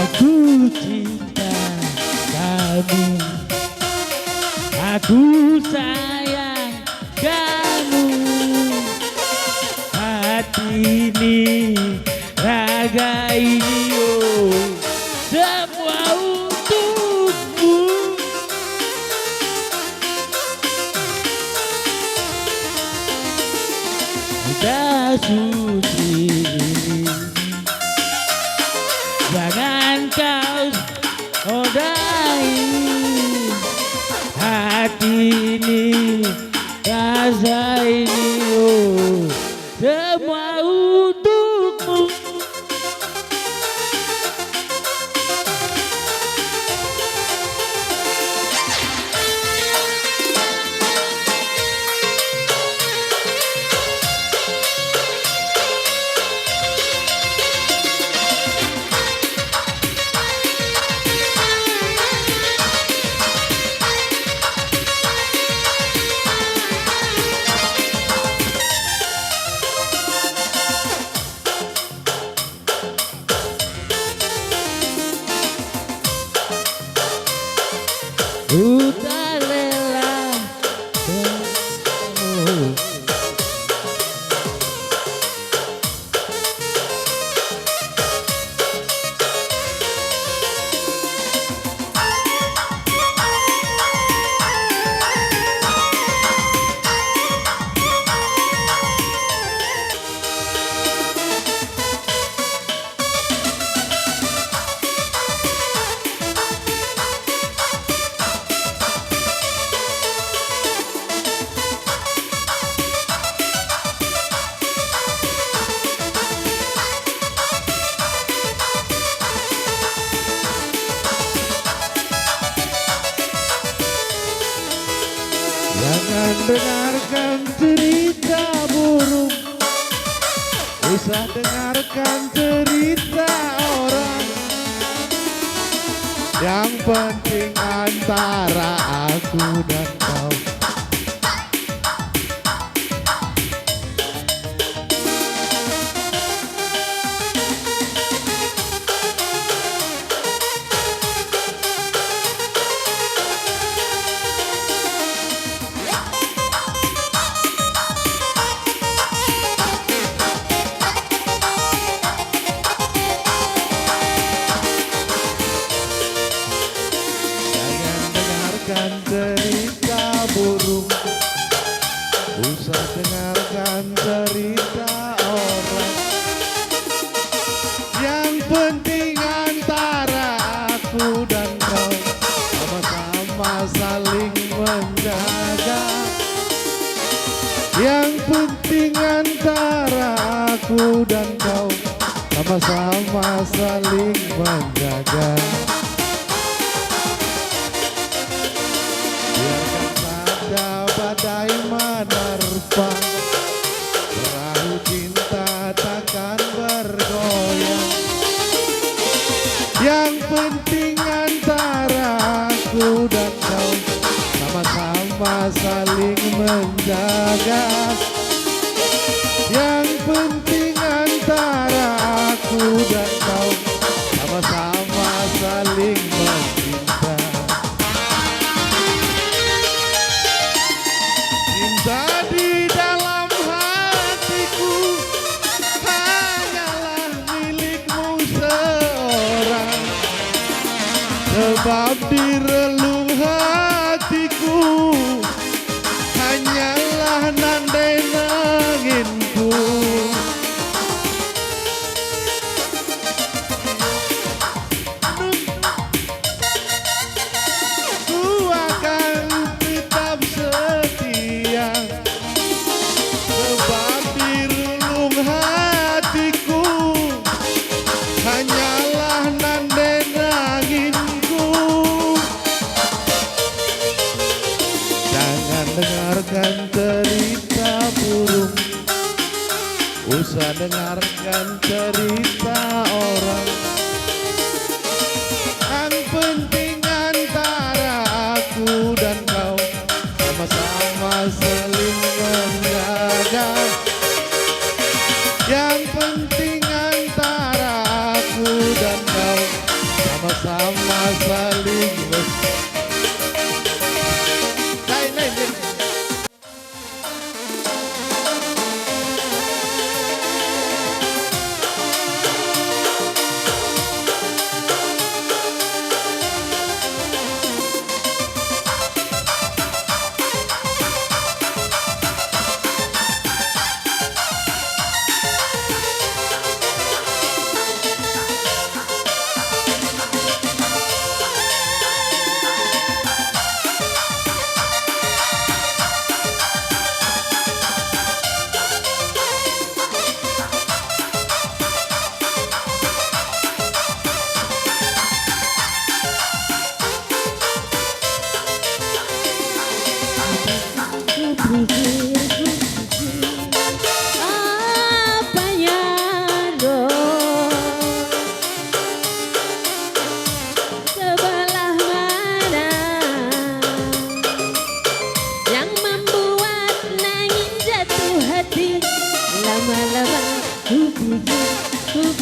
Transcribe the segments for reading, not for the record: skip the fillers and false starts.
Aku cinta kamu, aku sayang kamu. Hati ini, raga ini, oh, semua untukmu. Udah suci ini, jangan kau nodai hati ini, rasa ini, oh, semua untukmu. Ku tak rela kamu. Jangan dengarkan cerita burung, usah dengarkan cerita orang. Yang penting antara aku dan kau. Dengarkan cerita burung, usah dengarkan cerita orang. Yang penting antara aku dan kau, sama-sama saling menjaga. Yang penting antara aku dan kau, sama-sama saling menjaga. Badai menerpa, perahu cinta takkan bergoyang. Yang penting antara aku dan kau, sama-sama saling menjaga. Yang penting antara aku dan kau, sama-sama saling mencinta. Cinta di dalam hatiku hanyalah milikmu seorang. Sebab di relung hatiku hanyalah nandai anginku. Ku akan tetap setia, sebab di relung hatiku hanyalah nandai anginku. Jangan dengarkan cerita burung, usah dengarkan cerita orang. Yang penting antara aku dan kau, sama-sama saling menjaga. Yang penting antara aku dan kau,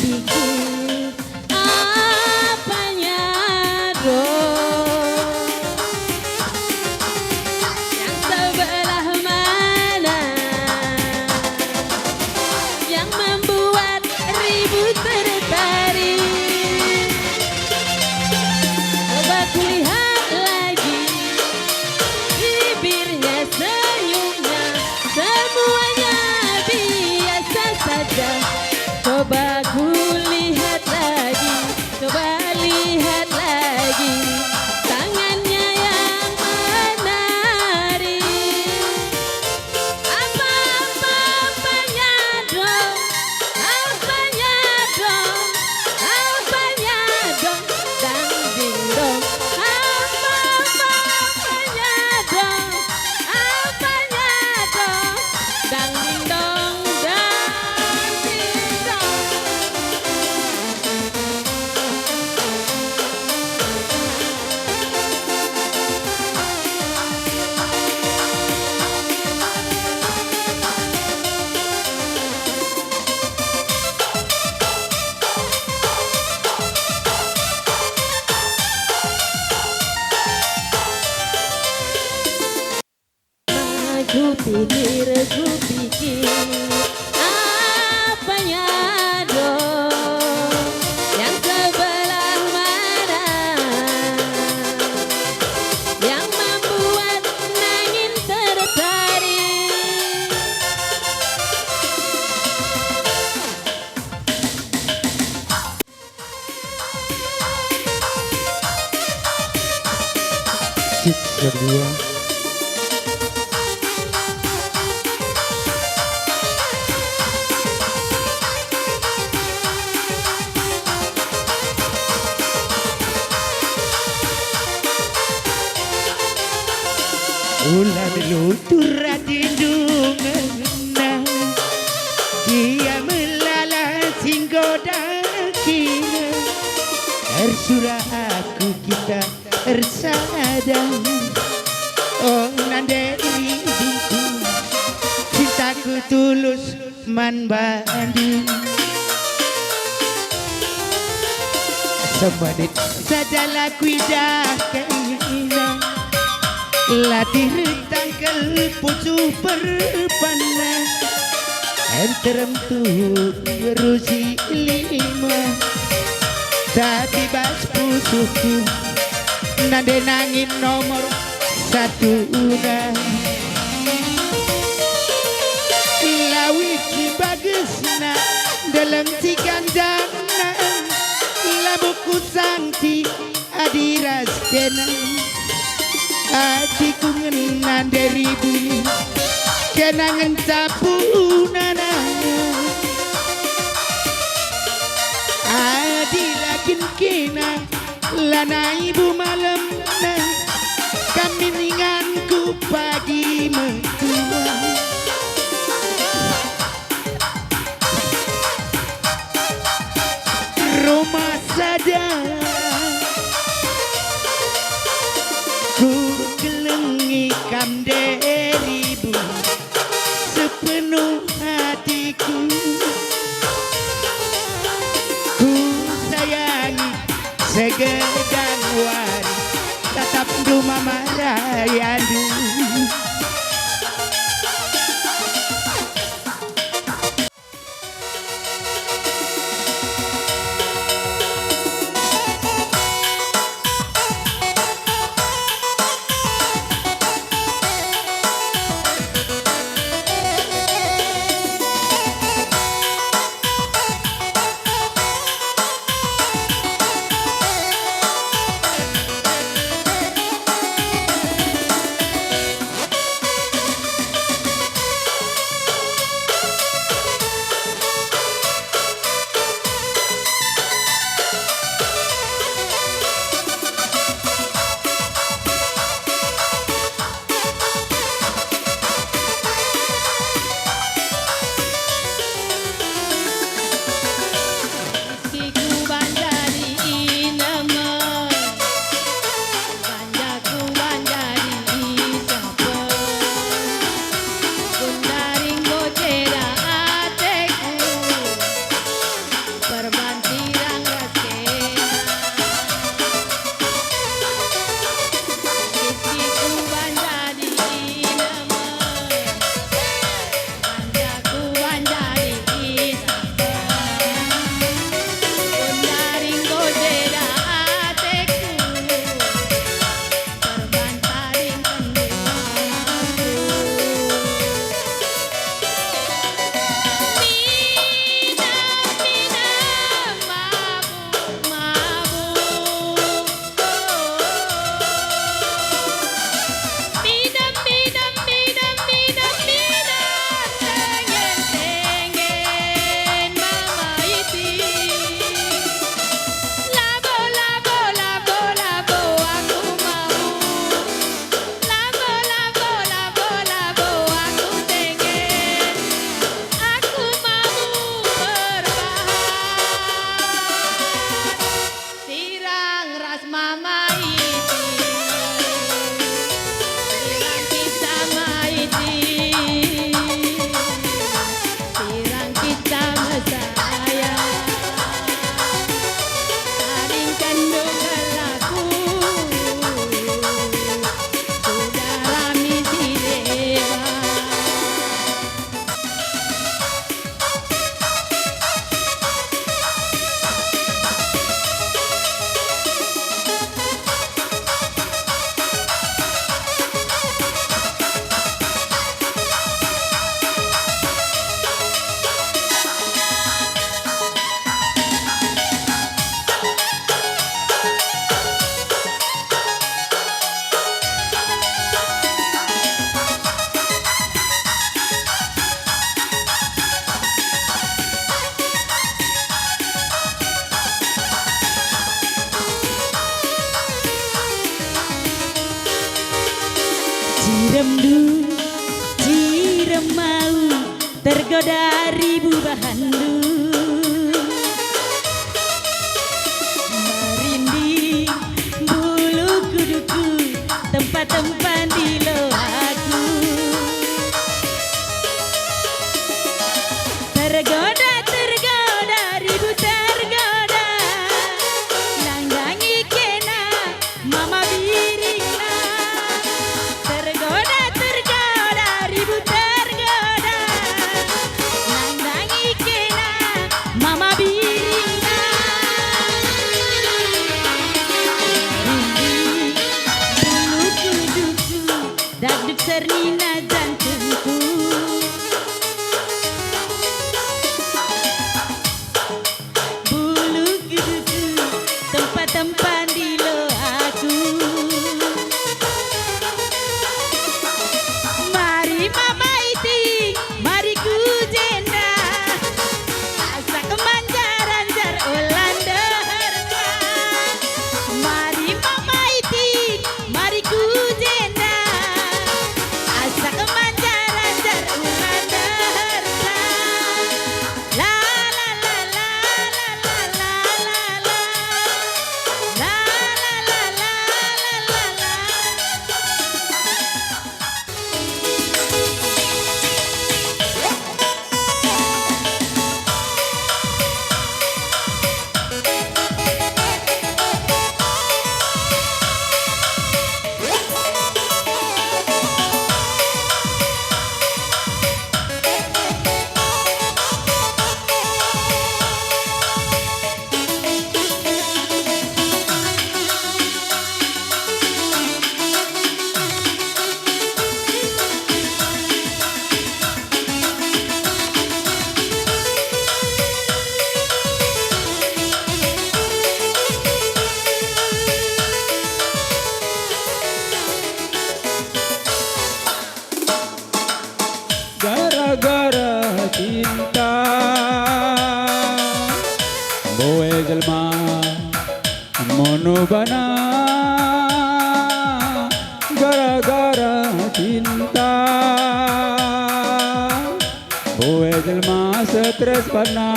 pikir apanya dong, yang sebelah mana yang membuat ribut tertarik. Coba kulihat lagi bibirnya, senyumnya, semuanya biasa saja. Coba kulihat lagi, coba lihat lagi tangannya yang menarik. Apa-apanya dong, apanya dong, apanya dong, dang ding dong. Apa-apanya dong, apanya dong, dang ding dong, dang ding dong. Ku pikir apanya dong, yang sebelah mana yang membuat angin tertarik. Siksa dua. Ulah melutur tindungan, dia melala singgoda kina. Tersurah aku kita tersadar. Oh nanderi hidupku, cintaku tulus man bandu. Semenit saja laku dah keinginan, latih tanggal pucuk berpana, enterem tuh berusi lima, tapi bas pusuku nade nangin nomor satu udah. Lawi si bagusna dalam si ganjana, labuku santi adiras denang. Hatiku ngenan dari bumi, kenangan sapunana. Adilakin kena lana ibu malam na, kami ninganku pagi mentua. Rumah saja ku kelengi kam deribu sepenuh hatiku. Ku sayangi segedang wari, tetap rumah marayandu. Ciremdu, Ciremau, tergoda ribu bahandu. Merinding bulu kuduku, tempat-tempat di loaku. Tergoda, tergoda, ribu tergoda, nanggangi kena mama birikna. Tergoda, tergoda, ribu tergoda, nanggangi kena mama birikna. Rinding bulu kuduku, dagduk sernina jantungku. Bulu kuduku, tempat-tempat di loaku. Mari mama iti, mari ku jenda, asa kemanjaran jar Olanda harta. Mari mama iti, mari ku jenda, asa kemanjaran jar Olanda harta. La la la la la la la la la. La la la la la la la. Gara-gara cinta boe jelma monobana. Gara-gara cinta boe jelma stres bana.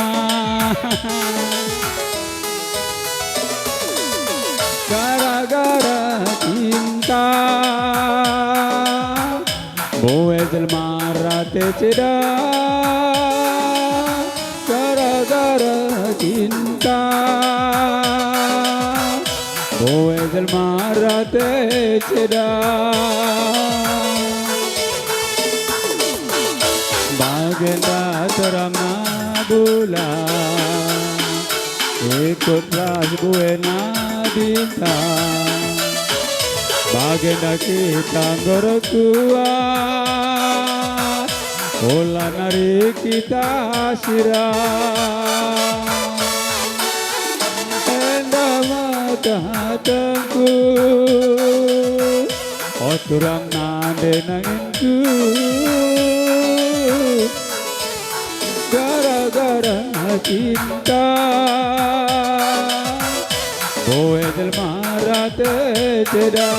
Gara-gara cinta boe jelma rate ceda. Gara-gara cinta boe jelma rate ceda. Bagenda terangna bulan, ikut ras buena bintang. Bagenda kita kuat, olah nari kita sirah. Enda mata tengku, oturang nande nanginku. Gara-gara cinta boe jelma rate ceda.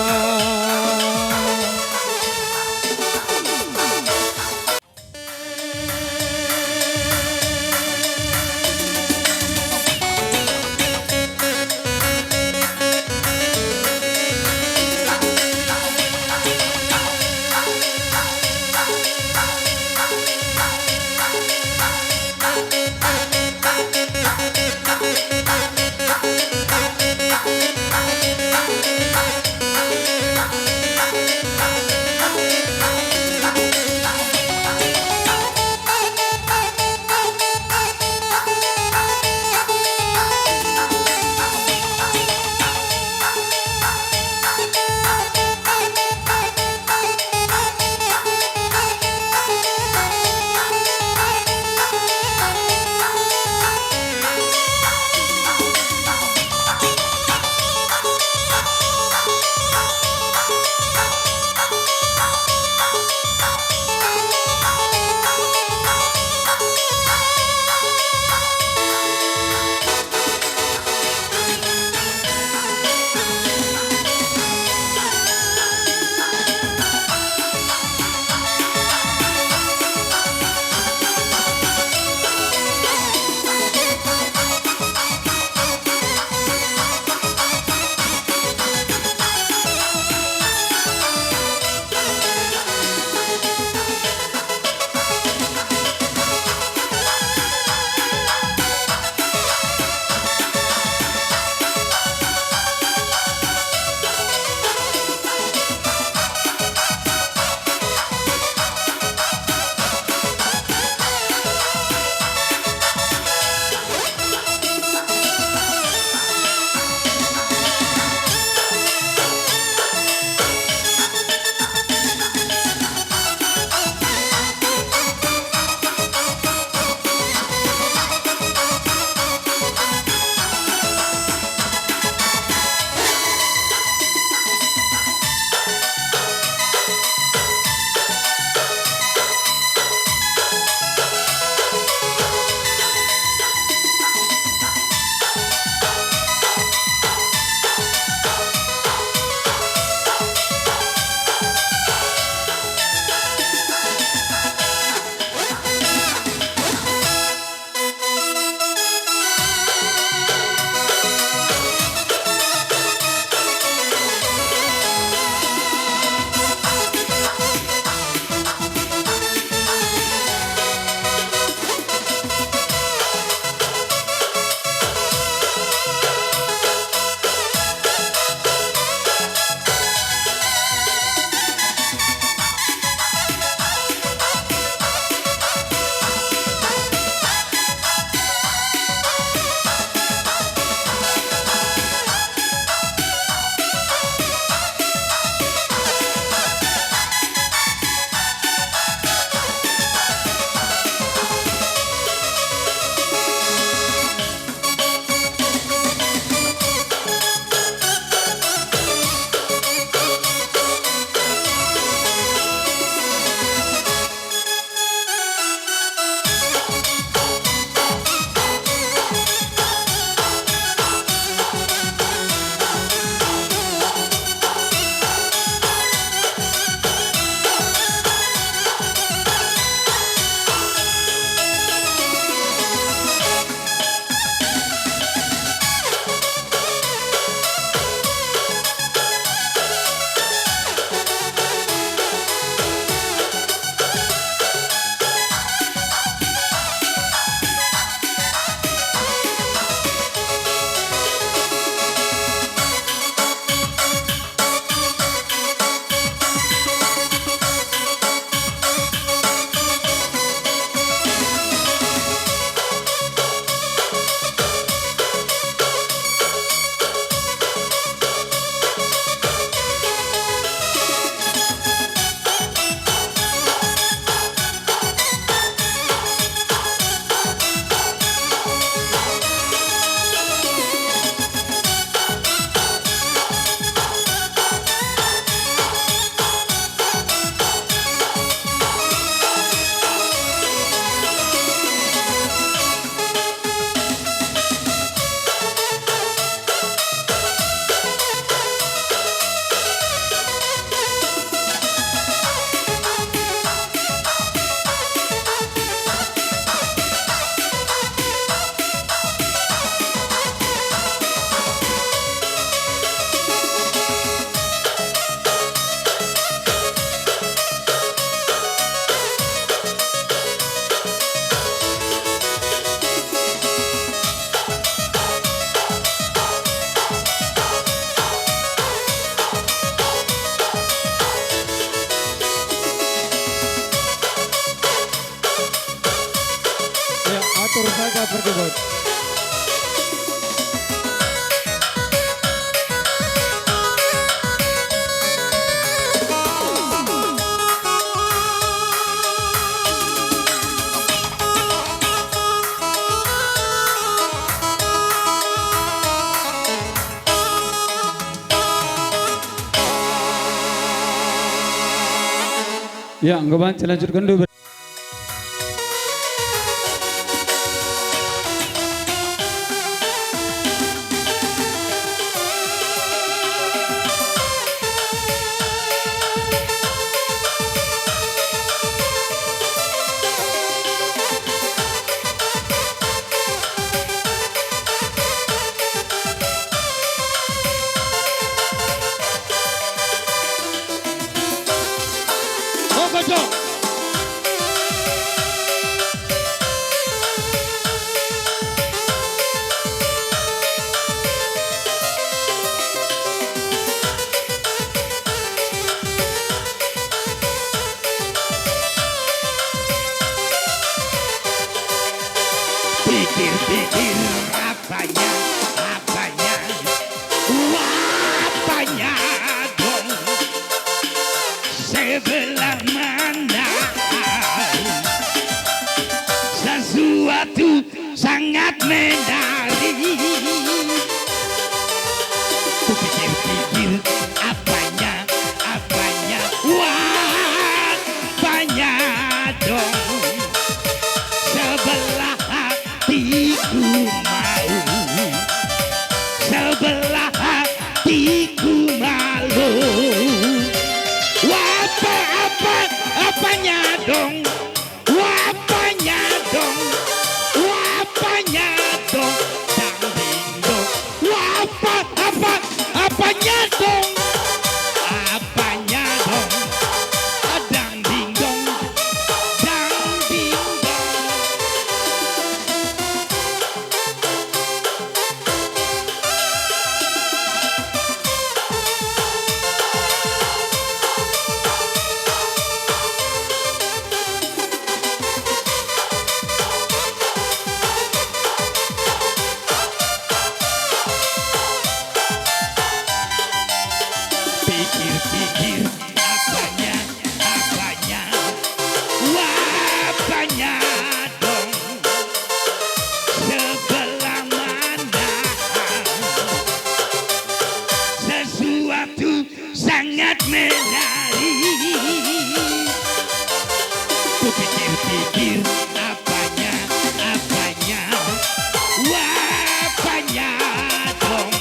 lagi bos. Ya, anggapan lanjutkan dulu. Kocok. Pikir-pikir apanya, apanya dong. Sebelah mana sesuatu sangat menarik. Kupikir-pikir apanya, wah apanya dong. Sebelah hatiku mau, sebelah hatiku malu. Apanya dong, apanya dong, apanya dong, dang ding dong, apanya dong, apanya dong, dang ding dong, dang ding dong. Pikir-pikir apanya, wah apanya dong. Sebelah mana sesuatu sangat menarik. Kupikir-pikir apanya, wah apanya dong.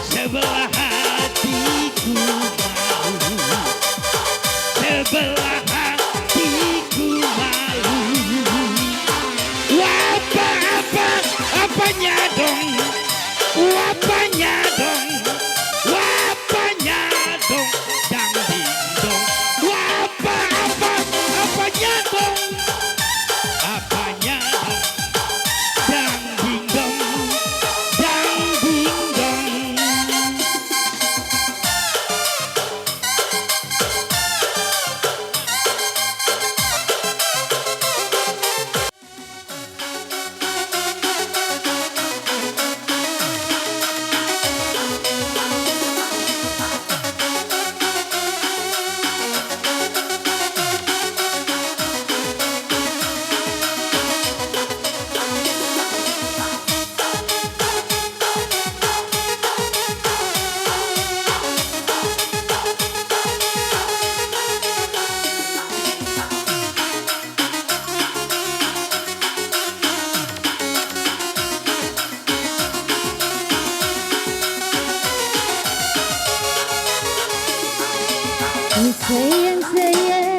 Sebelah hatiku malu, sebelah hatiku malu. Apanya dong, apanya dong, apanya dong, dang ding dong. Apanya dong, apanya dong, dang ding dong, dang ding dong. Sayang-sayang,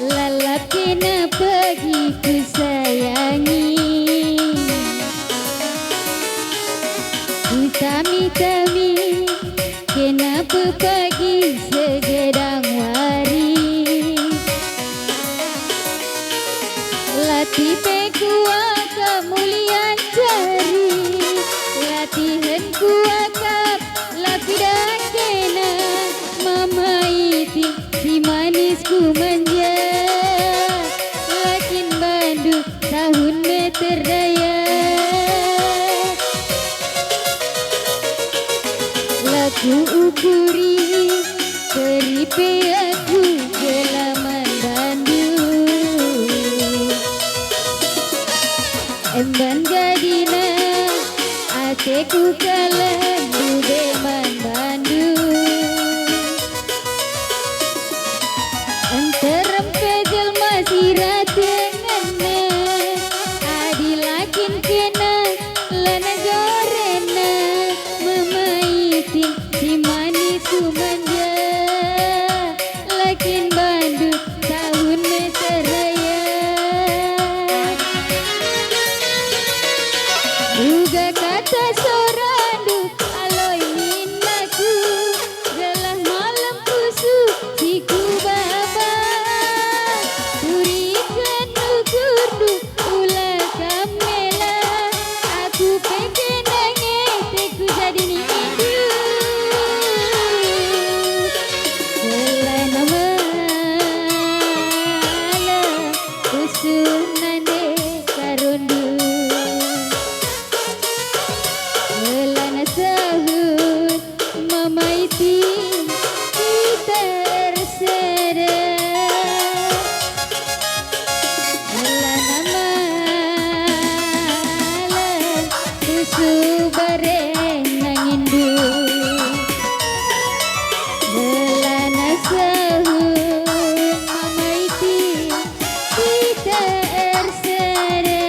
lelaki na pergi ku sayangi. Ku tami-tami, kenapa pagi segedang wari. Latih pekuah kemuliaan cari, latihan kuakap lapidan kena. Mama iti si manisku manja, lakin Bandung tahun meter ku ukuri keripe aku gelaman Bandung emban gadina ateku kalendu beman Bandung anterem kejelma sirat denganna adilakin kena lana gorena memaitin si manis manja lakin Bandung tahun meseraya juga kata sorandu aloi minaku gelah malam kusu siku baba turikan nukurdu ulah kamela aku pengen nangis teku jadi ni indu gelah nama usun nande karundu Lana sahut mamaiti kita tersera Lana malam susu bareng nangindu Lana sahut mamaiti kita tersera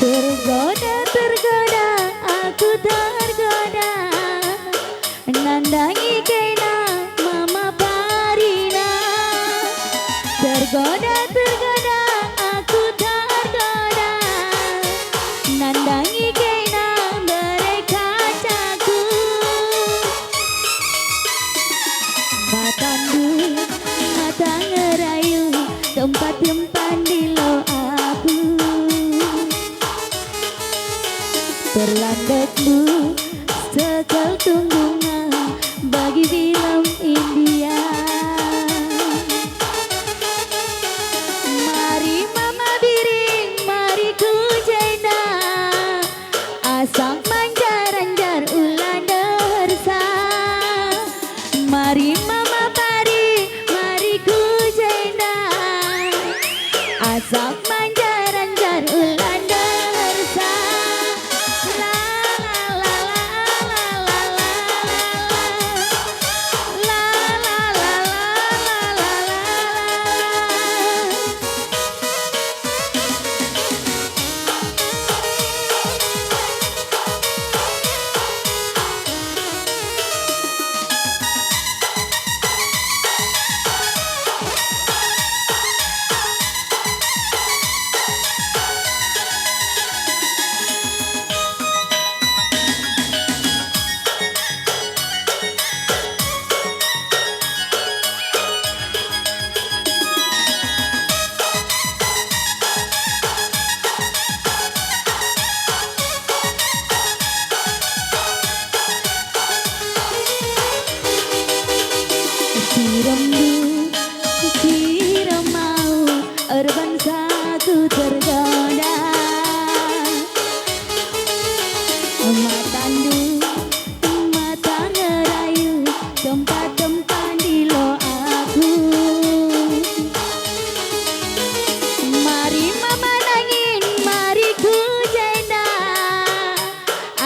Tergoda, aku tergoda Nandangi kena mama parina Tergoda, aku tergoda Nandangi kena mereka caku Batandu, mata ngerayu Tempat di lo aku Terlambatmu sekal tunggungan bagi film India Mari mama biring, mari ku jena Asal manjar-anjar ulan dersa Mari mama pari, mari ku jena Asal manjar-anjar ulan dersa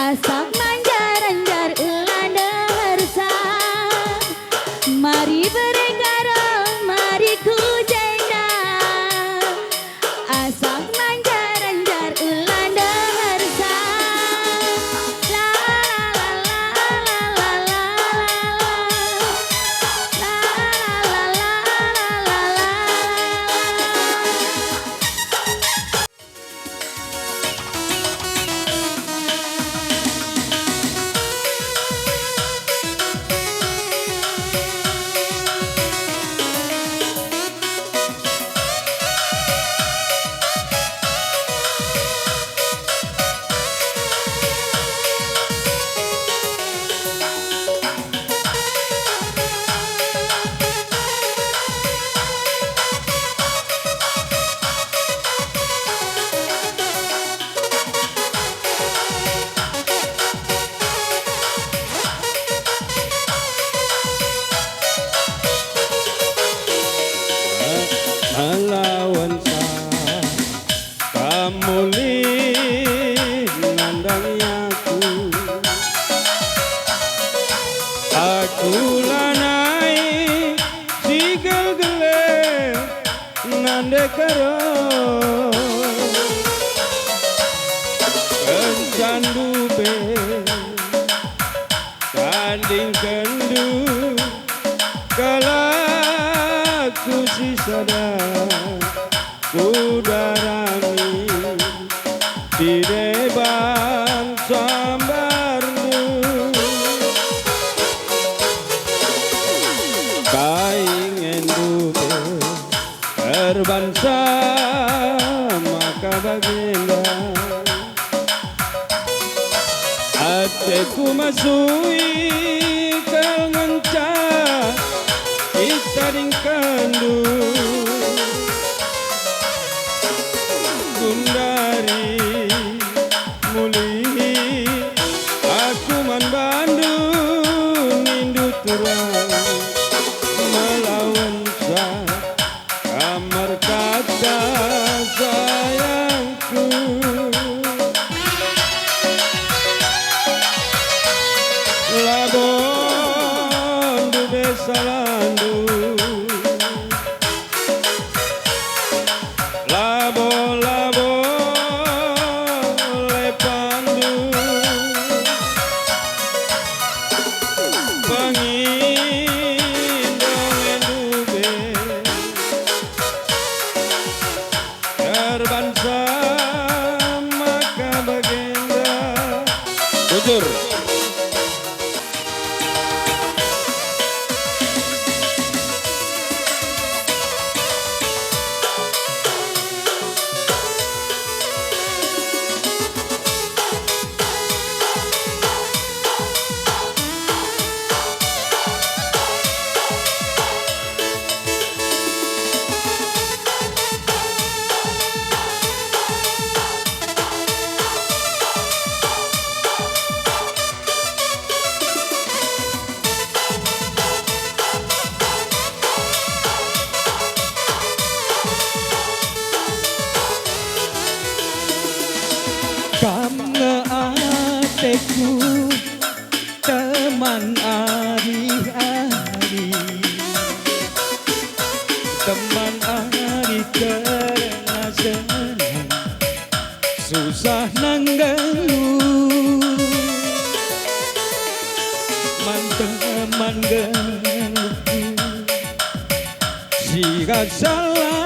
Asak manjar-anjar karo kencandu be tanding kendu kalaku sisada kudarami di depan sambarnu kaingen dupe terbangsa maka baginda ateku masui kengenca itaring kandu Gundari muli aku man bandu nindu turang melawan sa kamar kata sayangku labon du besalandu labo labo lepandu pangindong endube terbansa maka bagenda jujur Kamu ateku teman hari-hari, teman hari karena senang susah nanggeluh, teman geluhku jika salah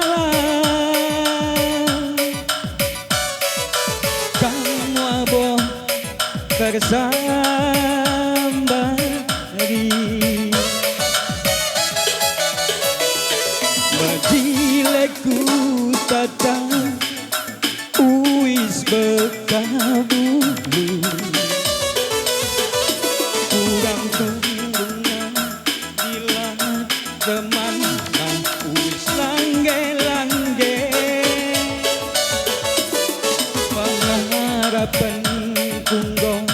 bersambari majileku tata uis bekabulu kurang tunggungan gila teman uis langge-langge pengharapan kunggong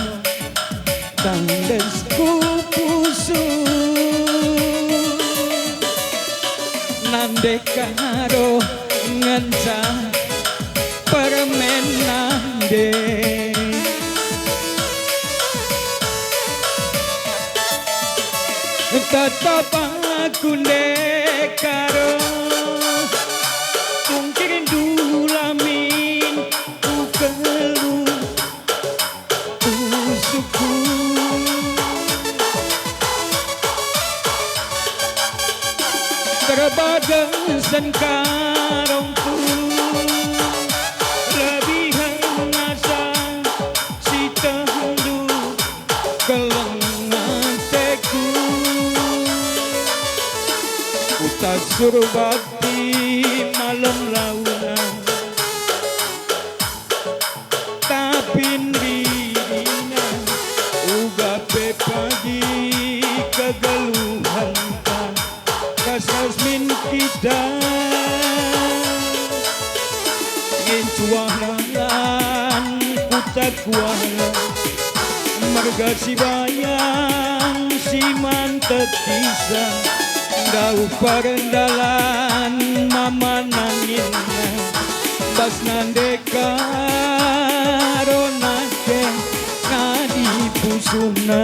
tandes kupusu nande karo ngenca permen nande tetap aku karo mungkin dulamin ku keluh suku terbadan sengkarongku lebihan asa si tendu kelengan teku uta surbati malam launan tapin dirinya uga pagi kegeluhan kasasmin kita gincualan kutak kuala marga si bayang si mantek kisah dau parendalan mama nanginna bas nandeka ronake ngadi pusuna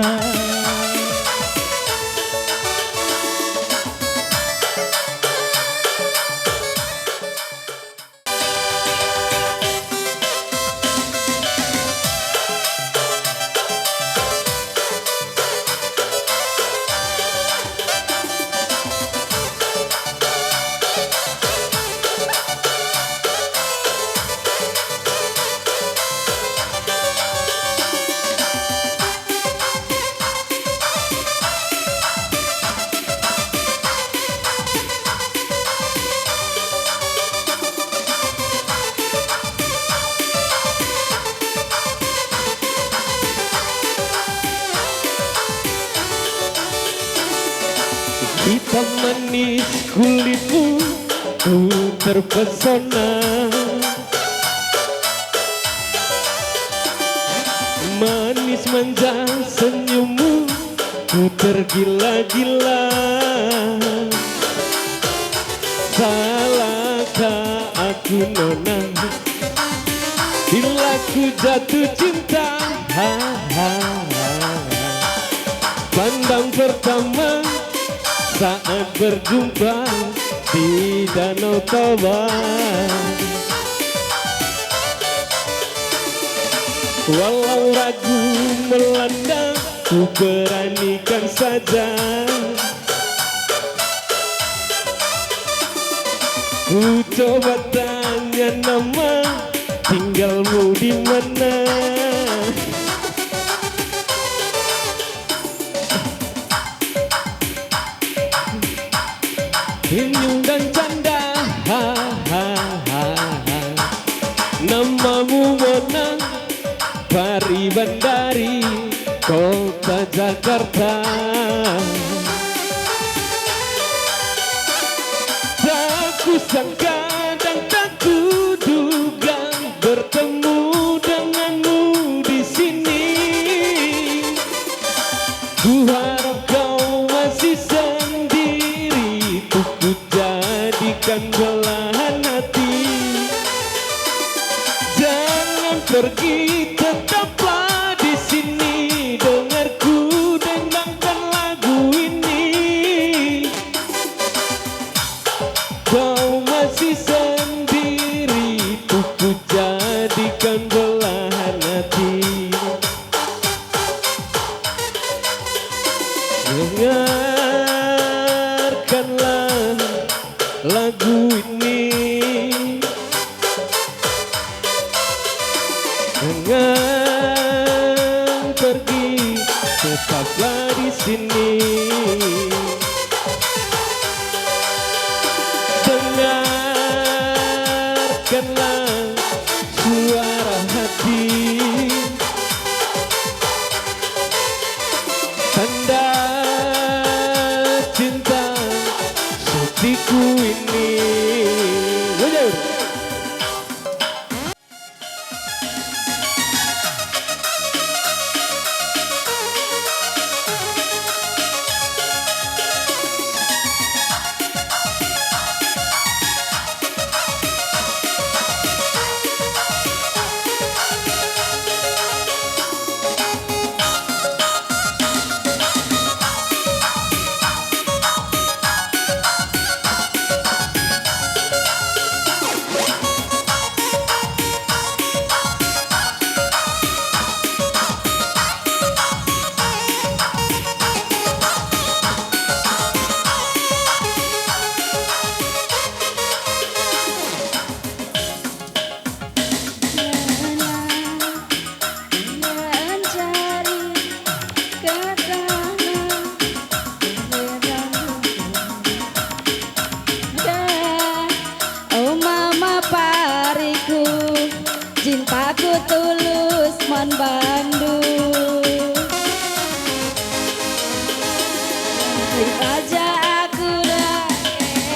Hitam manis kulitmu, ku terpesona. Manis manja senyummu, ku tergila-gila. Salahkah aku nona, bila ku jatuh cinta? Ha, ha, ha. Pandang pertama saat berjumpa di Danau Toba, walau ragu melanda, ku beranikan saja. Ku coba tanya nama, tinggalmu di mana? Senyum dan canda, ha, ha, ha, ha. Namamu Mona, Pari Bandari, kota Jakarta. Tak kusangka dan tak kuduga bertemu denganmu di sini. Ku harap kau masih sendiri, ku jadikan belahan hati. Jangan pergi, tetaplah di sini. Dengarku dendangkan lagu ini. Kau masih sendiri, ku jadikan belahan hati. Dengarkanlah lagu ini. Jangan pergi, tetaplah di sini. Dengarkanlah suara hati, tanda cinta setiku ini. Wujud. Cintaku tulus mon Bandung. Aja aku dah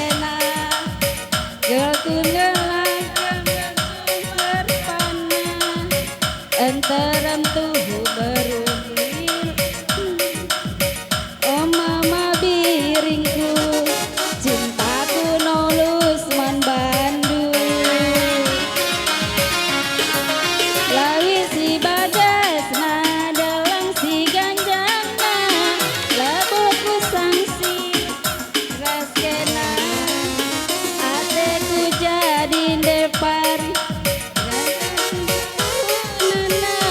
enak, gelku ngelajang berpana, enterem tuh berumil. Oh mama biringku, cintaku nolus mon Bandung. Lawi si badas dalang si ganjana, lebokku sangsi raskena, ateku jadi depari nana.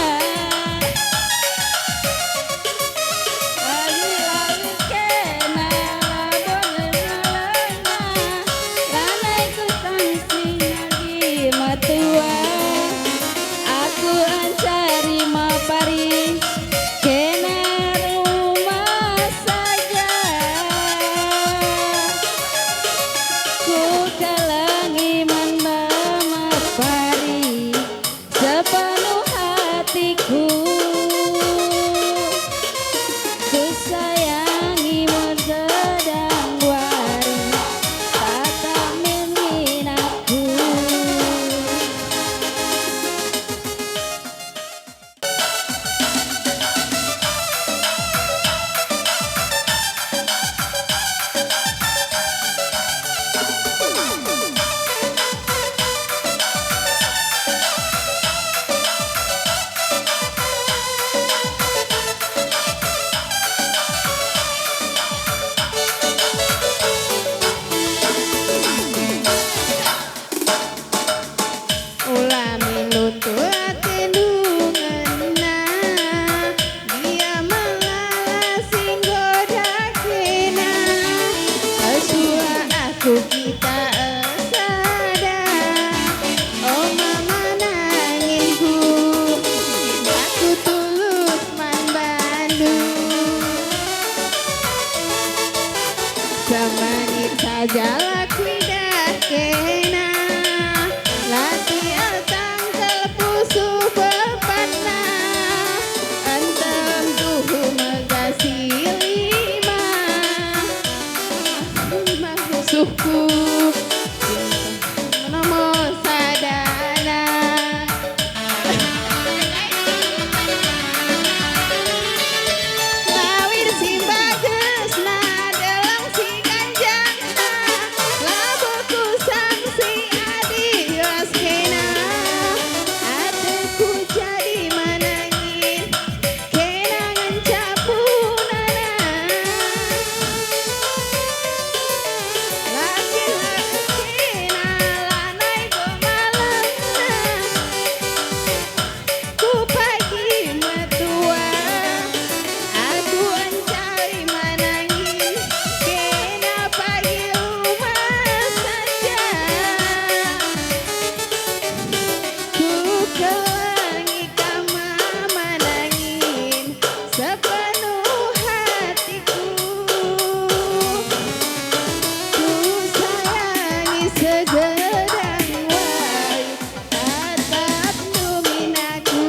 jalak lidah kena latihan tanggal pusu bepatna antem tuhu megasi lima suku nomo sadana lawir si bagesna dalam si ganjana labuku sang si adi waskena ateku jadi manangin kenangan capunana laki-laki kena lanai gomalena ku pagi metua aku mencari manangin kena pagi rumah saja ku kelangi kama manangin sepenuh hatiku ku sayangi segedang wai atap numinaku.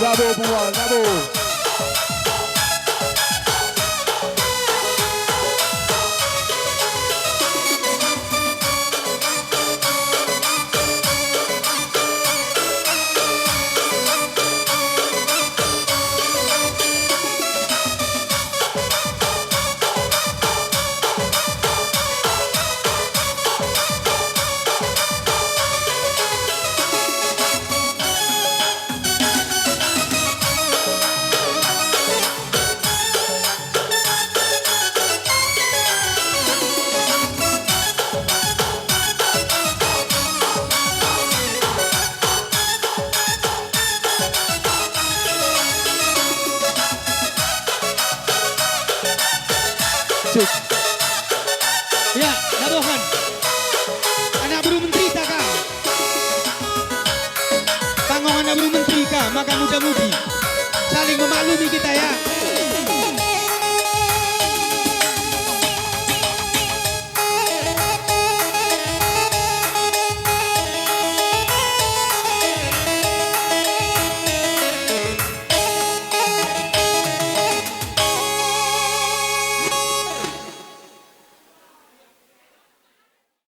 Bravo semua, bravo. Cuk. Ya, Nabohan. Anak buru menteri tak kah? Tanggung anak buru menteri kah? Maka muda-mudi. Saling memaklumi kita ya.